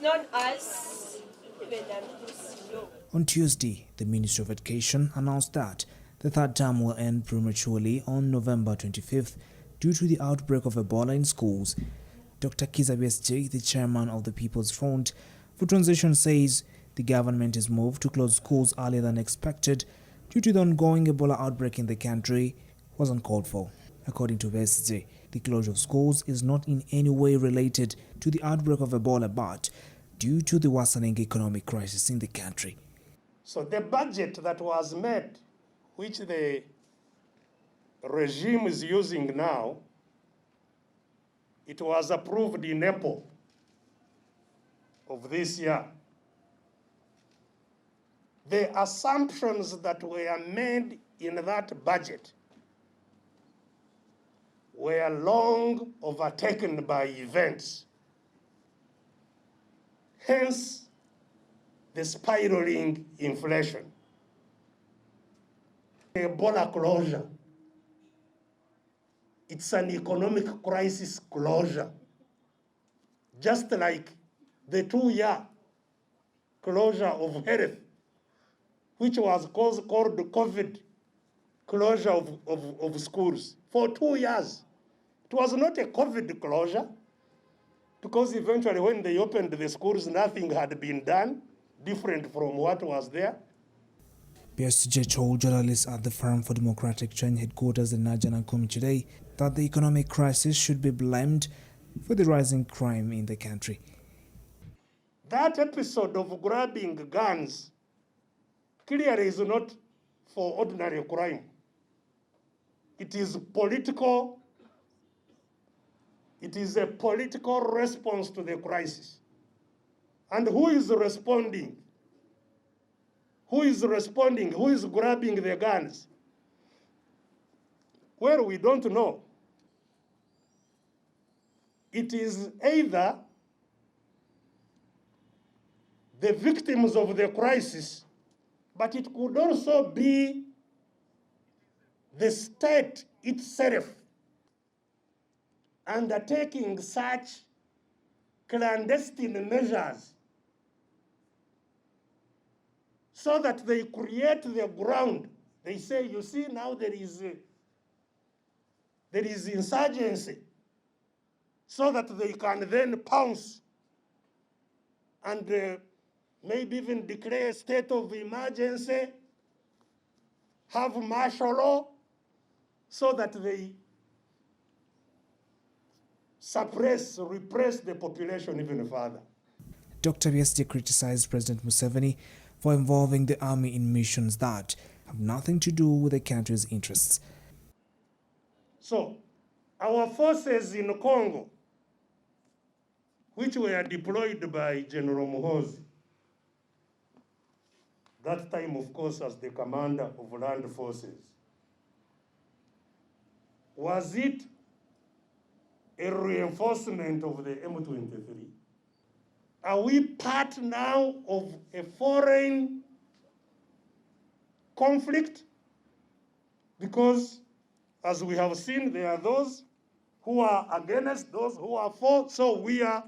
known as Venanus. On Tuesday, the Ministry of Education announced that the third term will end prematurely on November 25th due to the outbreak of Ebola in schools. Dr. Kizza Besigye, the chairman of the People's Front for Transition, says the government has moved to close schools earlier than expected due to the ongoing Ebola outbreak in the country was uncalled for. According to Besigye, the closure of schools is not in any way related to the outbreak of Ebola, but due to the worsening economic crisis in the country. So the budget that was made, which the regime is using now, it was approved in April of this year. The assumptions that were made in that budget were long overtaken by events. Hence, the spiraling inflation. Ebola closure. It's an economic crisis closure. Just like the 2-year closure of health, which was called COVID closure of schools for 2 years. It was not a COVID closure, because eventually when they opened the schools, nothing had been done different from what was there. Besigye told journalists at the Forum for Democratic Change headquarters in Najanakumi today that the economic crisis should be blamed for the rising crime in the country. That episode of grabbing guns clearly is not for ordinary crime. It is political. It is a political response to the crisis. And who is responding? Who is responding? Who is grabbing the guns? Well, we don't know. It is either the victims of the crisis, but it could also be the state itself undertaking such clandestine measures so that they create the ground. They say, you see, now there is insurgency, so that they can then pounce and maybe even declare a state of emergency, have martial law, so that they repress the population even further. Dr. Besigye criticized President Museveni for involving the army in missions that have nothing to do with the country's interests. So, our forces in Congo, which were deployed by General Muhoozi, that time, of course, as the commander of land forces, was it a reinforcement of the M23? Are we part now of a foreign conflict? Because, as we have seen, there are those who are against, those who are for, so we are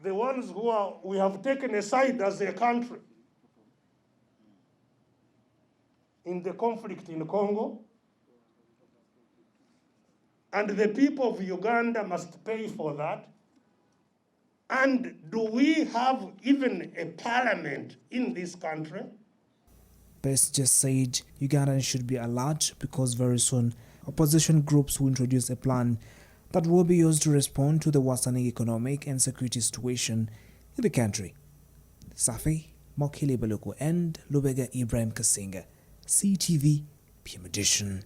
the ones we have taken a side as a country in the conflict in Congo. And the people of Uganda must pay for that. And do we have even a parliament in this country? Besigye said Ugandans should be alert because very soon opposition groups will introduce a plan that will be used to respond to the worsening economic and security situation in the country. Safi Mokili Baluku and Lubega Ibrahim Kasinga, CTV, PM Edition.